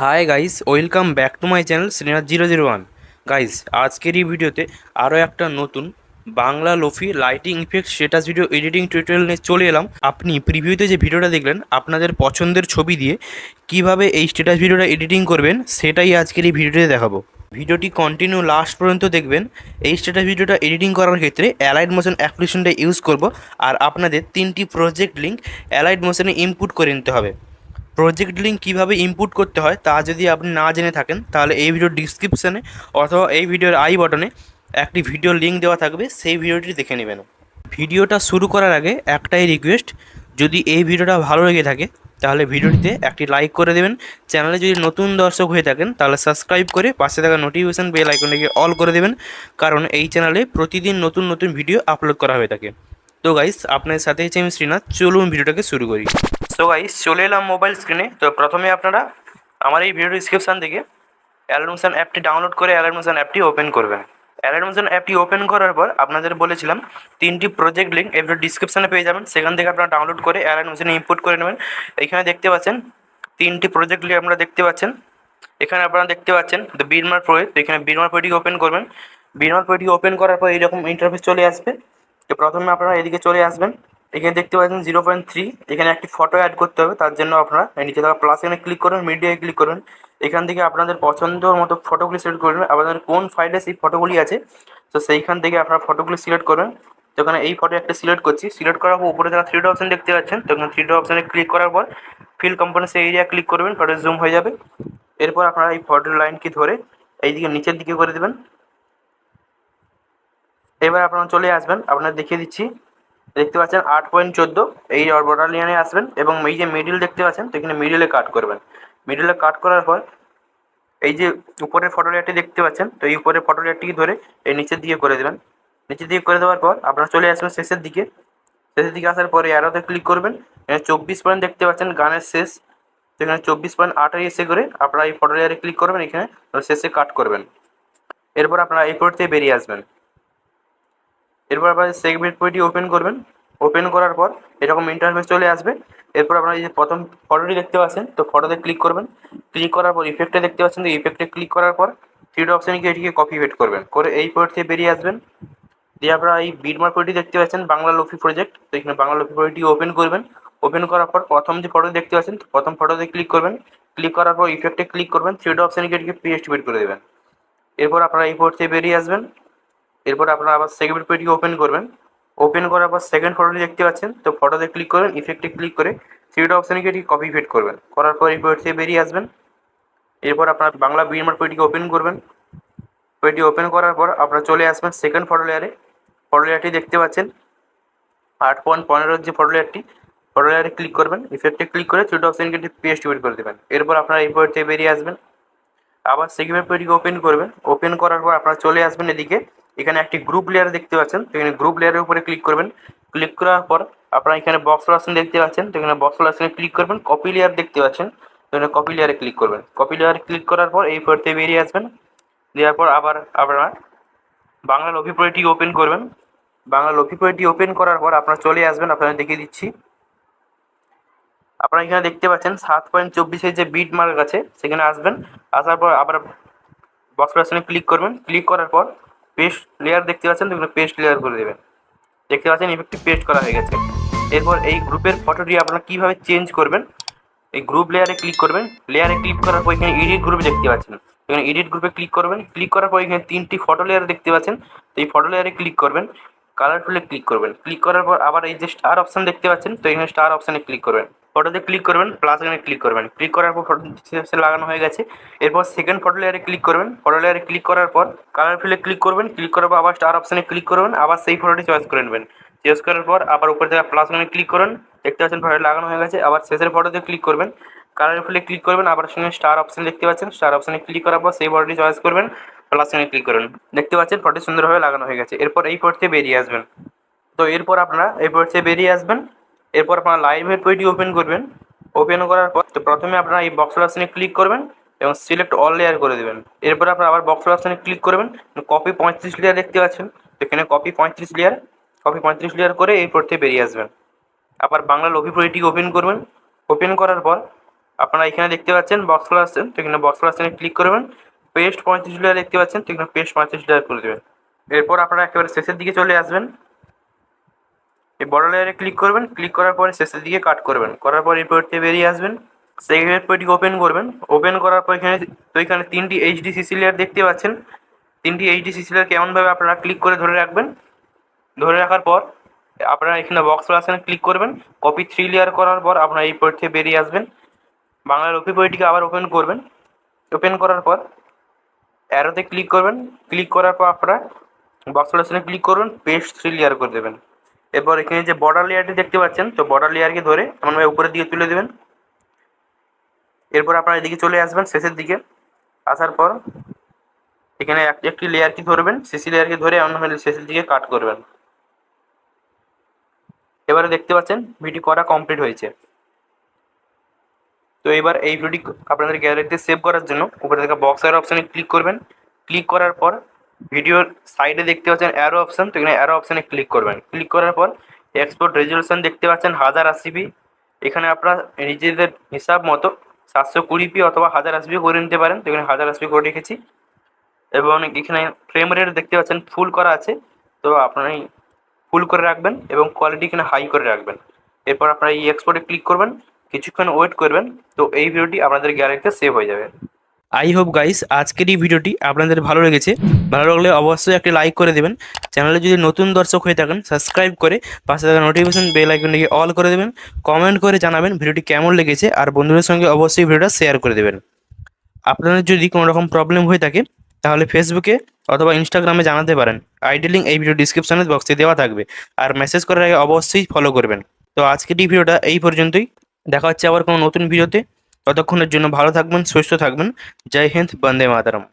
Hi guys, welcome back to my channel Srinath 001। Guys, আজকের এই ভিডিওতে আরও একটা নতুন Bangla lo-fi lighting effect status video editing tutorial নিয়ে চলে এলাম। আপনি প্রিভিউতে যে ভিডিওটা দেখলেন আপনাদের পছন্দের ছবি দিয়ে কিভাবে এই স্ট্যাটাস ভিডিওটা এডিটিং করবেন সেটাই আজকের এই ভিডিওতে দেখাবো। ভিডিওটি কন্টিনিউ লাস্ট পর্যন্ত দেখবেন। এই স্ট্যাটাস ভিডিওটা এডিটিং করার ক্ষেত্রে অ্যালাইট মোশন অ্যাপ্লিকেশনটা ইউজ করব, আর আপনাদের 3টি প্রজেক্ট লিঙ্ক অ্যালাইট মোশনে ইনপুট করে নিতে হবে। প্রজেক্ট লিঙ্ক কীভাবে ইনপুট করতে হয় তা যদি আপনি না জেনে থাকেন তাহলে এই ভিডিওর ডিসক্রিপশানে অথবা এই ভিডিওর আই বটনে একটি ভিডিও লিঙ্ক দেওয়া থাকবে, সেই ভিডিওটি দেখে নেবেন। ভিডিওটা শুরু করার আগে একটাই রিকোয়েস্ট, যদি এই ভিডিওটা ভালো লেগে থাকে তাহলে ভিডিওটিতে একটি লাইক করে দেবেন। চ্যানেলে যদি নতুন দর্শক হয়ে থাকেন তাহলে সাবস্ক্রাইব করে পাশে থাকা নোটিফিকেশান বেল আইকনটিকে অল করে দেবেন, কারণ এই চ্যানেলে প্রতিদিন নতুন নতুন ভিডিও আপলোড করা হয়ে থাকে। তো গাইস, আপনার সাথে হচ্ছে আমি শ্রীনাথ, চলুন ভিডিওটাকে শুরু করি। সো গাইস, চলে এলাম মোবাইল স্ক্রিনে। তো প্রথমে আপনারা আমার এই ভিডিও ডিসক্রিপশান থেকে অ্যালাইটমোশন অ্যাপটি ডাউনলোড করে অ্যালাইটমোশন অ্যাপটি ওপেন করবেন। অ্যালাইটমোশন অ্যাপটি ওপেন করার পর আপনাদের বলেছিলাম 3টি প্রজেক্ট লিঙ্ক এই ভিডিও ডিসক্রিপশানে পেয়ে যাবেন, সেখান থেকে আপনারা ডাউনলোড করে অ্যালাইটমোশনে ইনপুট করে নেবেন। এখানে দেখতে পাচ্ছেন 3টি প্রজেক্ট লিঙ্ক আপনারা দেখতে পাচ্ছেন। এখানে আপনারা দেখতে পাচ্ছেন দ্য বিনমার প্রজেক্ট। তো এখানে বিনমার প্রজেক্টটি ওপেন করবেন। বিনমার প্রজেক্টটি ওপেন করার পর এরকম ইন্টারফেস চলে আসবে। তো প্রথমে আপনারা এদিকে চলে আসবেন। এখানে দেখতে পাচ্ছেন 0.3, এখানে একটি ফটো অ্যাড করতে হবে। তার জন্য আপনারা নিচে থাকা প্লাস এখানে ক্লিক করবেন, মিডিয়ায় ক্লিক করবেন। এখান থেকে আপনাদের পছন্দ মতো ফটোগুলি সিলেক্ট করবেন, আপনাদের কোন ফাইলে সেই ফটোগুলি আছে তো সেইখান থেকে আপনারা ফটোগুলি সিলেক্ট করবেন। তো এখানে এই ফটো একটা সিলেক্ট করছি। সিলেক্ট করার পর উপরে যারা 3 অপশন দেখতে পাচ্ছেন, তো এখানে 3 অপশানে ক্লিক করার পর ফিল কম্পোনেন্টস এরিয়া ক্লিক করবেন, ফটো জুম হয়ে যাবে। এরপর আপনারা এই ফটোর লাইনকে ধরে এইদিকে নিচের দিকে করে দেবেন। এবার আপনারা চলে আসবেন, আপনারা দেখিয়ে দিচ্ছি। দেখতে পাচ্ছেন 8.14 এই বর্ডার লাইনে আসবেন এবং এই যে মিডিল দেখতে পাচ্ছেন, তো এখানে মিডিলে কাট করবেন। মিডিলে কাট করার পর এই যে উপরের ফটো লেয়ারটি দেখতে পাচ্ছেন, তো এই উপরের ফটো লেয়ারটিকে ধরে এই নিচের দিকে করে দেবেন। নিচের দিকে করে দেওয়ার পর আপনারা চলে আসবেন শেষের দিকে। শেষের দিকে আসার পরে অ্যারোতে ক্লিক করবেন। এখানে 24 পয়েন্ট দেখতে পাচ্ছেন গানের শেষ, তো এখানে 24.8 এসে করে আপনারা এই ফটো লেয়ারে ক্লিক করবেন, এখানে শেষে কাট করবেন। এরপর আপনারা এই ফটো থেকে বেরিয়ে আসবেন। এরপর আপনারা সেগমেন্ট বইটি ওপেন করবেন। ওপেন করার পর এরকম ইন্টারফেস চলে আসবে। এরপর আপনারা এই যে প্রথম ফটোটি দেখতে পাচ্ছেন, তো ফটোতে ক্লিক করবেন। ক্লিক করার পর ইফেক্টে দেখতে পাচ্ছেন, তো ইফেক্টে ক্লিক করার পর 3 অপশানে গিয়ে এটিকে কপি পেস্ট করবেন, করে এই ফটো থেকে বেরিয়ে আসবেন। দিয়ে আপনারা এই বিটমার্ক ফটোটি দেখতে পাচ্ছেন বাংলা লোফি প্রজেক্ট, তো এখানে বাংলা লোফি প্রজেক্টটি ওপেন করবেন। ওপেন করার পর প্রথম যে ফটো দেখতে পাচ্ছেন, তো প্রথম ফটোতে ক্লিক করবেন। ক্লিক করার পর ইফেক্টে ক্লিক করবেন, 3 অপশানে গিয়ে এটিকে পেস্ট বের করে দেবেন। এরপর আপনারা এই ফটো থেকে বেরিয়ে আসবেন। এরপর আপনারা আবার সেকেন্ড পেজটি ওপেন করবেন। ওপেন করার পর সেকেন্ড ফটোটি দেখতে পাচ্ছেন, তো ফটোতে ক্লিক করবেন, ইফেক্টে ক্লিক করে 3 অপশানে গিয়ে এটি কপি পেস্ট করবেন। করার পর এই পেজ থেকে বেরিয়ে আসবেন। এরপর আপনার বাংলা বিনিময় পেজটিকে ওপেন করবেন। পেজটি ওপেন করার পর আপনারা চলে আসবেন সেকেন্ড ফটো লেয়ারে। ফটো লেয়ারটি দেখতে পাচ্ছেন 8.15 যে ফটো লেয়ারটি, ফটো লেয়ারে ক্লিক করবেন, ইফেক্টে ক্লিক করে 3 অপশানে গিয়ে পেস্ট বের করে দেবেন। এরপর আপনারা এই পেজ থেকে বেরিয়ে আসবেন। আবার সেকেন্ড পেজটিকে ওপেন করবেন। ওপেন করার পর আপনারা চলে আসবেন এদিকে। এখানে একটি গ্রুপ লেয়ার দেখতে পাচ্ছেন, তো এখানে গ্রুপ লেয়ারের উপরে ক্লিক করবেন। ক্লিক করার পর আপনারা এখানে বক্স অপশন দেখতে পাচ্ছেন, তো এখানে বক্স অপশনে ক্লিক করবেন। কপি লেয়ার দেখতে পাচ্ছেন, তো এখানে কপি লেয়ারে ক্লিক করবেন। কপি লেয়ারে ক্লিক করার পর এই পর থেকে বেরিয়ে আসবেন। দেওয়ার পর আবার আপনারা বাংলা লোফি প্রজেক্টটি ওপেন করবেন। বাংলা লোফি প্রজেক্টটি ওপেন করার পর আপনারা চলে আসবেন, আপনাদের দেখিয়ে দিচ্ছি। আপনারা এখানে দেখতে পাচ্ছেন 7.24 যে বিট মার্ক আছে সেখানে আসবেন। আসার পর আবার বক্স অপশনে ক্লিক করবেন। ক্লিক করার পর পেস্ট লেয়ার দেখতে পাচ্ছেন, এগুলো পেস্ট লেয়ার করে দেবেন। দেখতে পাচ্ছেন ইফেক্টটি পেস্ট করা হয়ে গেছে। এরপর এই গ্রুপের ফটোটি আপনারা কীভাবে চেঞ্জ করবেন, এই গ্রুপ লেয়ারে ক্লিক করবেন। লেয়ারে ক্লিক করার পর এখানে এডিট গ্রুপ দেখতে পাচ্ছেন, এখানে এডিট গ্রুপে ক্লিক করবেন। ক্লিক করার পর এখানে 3টি ফটো লেয়ার দেখতে পাচ্ছেন, তো এই ফটো লেয়ারে ক্লিক করবেন। কালারফুলে ক্লিক করবেন। ক্লিক করার পর আবার এই যে স্টার অপশান দেখতে পাচ্ছেন, তো এখানে স্টার অপশানে ক্লিক করবেন। ফটোতে ক্লিক করবেন, প্লাস এখানে ক্লিক করবেন। ক্লিক করার পর ফটো লাগানো হয়ে গেছে। এরপর সেকেন্ড ফটো লেয়ারে ক্লিক করবেন। ফটো লেয়ারে ক্লিক করার পর কালারফুলে ক্লিক করবেন। ক্লিক করার পর আবার স্টার অপশানে ক্লিক করবেন, আবার সেই ফটোটি চয়েস করে নেবেন। চয়েস করার পর আবার উপরে থেকে প্লাস এখানে ক্লিক করুন। দেখতে পাচ্ছেন ফটো লাগানো হয়ে গেছে। আবার শেষের ফটোতে ক্লিক করবেন, কালারফুলে ক্লিক করবেন, আবার সঙ্গে স্টার অপশান দেখতে পাচ্ছেন, স্টার অপশানে ক্লিক করার পর সেই ফটোটি চয়েস করবেন, প্লাস এখানে ক্লিক করুন। দেখতে পাচ্ছেন ফটো সুন্দরভাবে লাগানো হয়ে গেছে। এরপর এই ফটো থেকে বেরিয়ে আসবেন। তো এরপর আপনারা এই ফটো থেকে বেরিয়ে আসবেন। এরপর আপনারা লাইভের পেজটি ওপেন করবেন। ওপেন করার পর তো প্রথমে আপনারা এই বক্স অপশানে ক্লিক করবেন এবং সিলেক্ট অল লেয়ার করে দেবেন। এরপর আপনারা আবার বক্স অপশানে ক্লিক করবেন। কপি 35 লেয়ার দেখতে পাচ্ছেন, এখানে কপি 35 লেয়ার, কপি 35 লেয়ার করে এই ফটো থেকে বেরিয়ে আসবেন। আবার বাংলা লোফি প্রজেক্টটি ওপেন করবেন। ওপেন করার পর আপনারা এখানে দেখতে পাচ্ছেন বক্স ফ্লাশ আসছেন, তো এখানে বক্স ফ্লাশ ক্লিক করবেন। পেস্ট 35 লেয়ার দেখতে পাচ্ছেন, তো এখানে পেস্ট 35 লেয়ার করে দেবেন। এরপর আপনারা একেবারে শেষের দিকে চলে আসবেন, এই বড় লেয়ারে ক্লিক করবেন, ক্লিক করার পরে শেষের দিকে কাট করবেন, করার পর এই প্রোডাক্ট থেকে বেরিয়ে আসবেন। সেকেন্ড প্রোডাক্টটিকে ওপেন করবেন, ওপেন করার পর এখানে 3টি এইচডিসিসি লেয়ার দেখতে পাচ্ছেন। 3টি এইচডিসিসি লেয়ার কেমনভাবে আপনারা ক্লিক করে ধরে রাখবেন। ধরে রাখার পর আপনারা এখানে বক্স ফ্লাশে ক্লিক করবেন, কপি 3 লেয়ার করার পর আপনারা এই প্রোডাক্ট থেকে বেরিয়ে আসবেন। বাংলা লোফি বইটিকে আবার ওপেন করবেন, ওপেন করার পর অ্যারোতে ক্লিক করবেন, ক্লিক করার পর আপনারা বক্স ফ্লাশে ক্লিক করবেন, পেস্ট 3 লেয়ার করে দেবেন। এরপর এখানে যে বর্ডার লেয়ারটি দেখতে পাচ্ছেন, তো বর্ডার লেয়ারকে ধরে এমনভাবে উপরের দিকে তুলে দেবেন। এরপর আপনারা এদিকে চলে আসবেন শেষের দিকে, আসার পর এখানে একটি লেয়ারকে ধরবেন, সিসি লেয়ারকে ধরে এমনভাবে শেষের দিকে কাট করবেন। এবারে দেখতে পাচ্ছেন ভিডিও করা কমপ্লিট হয়েছে। তো এবার এই ভিডিও আপনাদের গ্যালারিতে সেভ করার জন্য উপরে থাকা বক্সের অপশানে ক্লিক করবেন। ক্লিক করার পর ভিডিওর সাইডে দেখতে পাচ্ছেন অ্যারো অপশান, তো এখানে অ্যারো অপশানে ক্লিক করবেন। ক্লিক করার পর এক্সপোর্ট রেজলিউশন দেখতে পাচ্ছেন 1080p। এখানে আপনারা নিজেদের হিসাব মতো 720p অথবা 1080p করে নিতে পারেন, তো এখানে 1080p করে রেখেছি। এবং এখানে ফ্রেম রেট দেখতে পাচ্ছেন ফুল করা আছে, তো আপনারা ফুল করে রাখবেন এবং কোয়ালিটি এখানে হাই করে রাখবেন। এরপর আপনারা এই এক্সপোর্টে ক্লিক করবেন, কিছুক্ষণ ওয়েট করবেন, তো এই ভিডিওটি আপনাদের গ্যালারিতে সেভ হয়ে যাবে। আই হোপ গাইস আজকের এই ভিডিওটি আপনাদের ভালো লেগেছে। ভালো লাগলে অবশ্যই একটি লাইক করে দেবেন। চ্যানেলে যদি নতুন দর্শক হয়ে থাকেন সাবস্ক্রাইব করে পাশে থাকা নোটিফিকেশন বেল আইকনটিকে অল করে দেবেন। কমেন্ট করে জানাবেন ভিডিওটি কেমন লেগেছে, আর বন্ধুদের সঙ্গে অবশ্যই ভিডিওটা শেয়ার করে দেবেন। আপনাদের যদি কোনো রকম প্রবলেম হয়ে থাকে তাহলে ফেসবুকে অথবা ইনস্টাগ্রামে জানাতে পারেন। আইডি লিঙ্ক এই ভিডিও ডিসক্রিপশনে বক্সে দেওয়া থাকবে, আর মেসেজ করার আগে অবশ্যই ফলো করবেন। তো আজকের এই ভিডিওটা এই পর্যন্তই, দেখা হচ্ছে আবার কোনো নতুন ভিডিওতে। ততক্ষণের জন্য ভালো থাকবেন, সুস্থ থাকবেন। জয় হিন্দ, বন্দে মাতরম।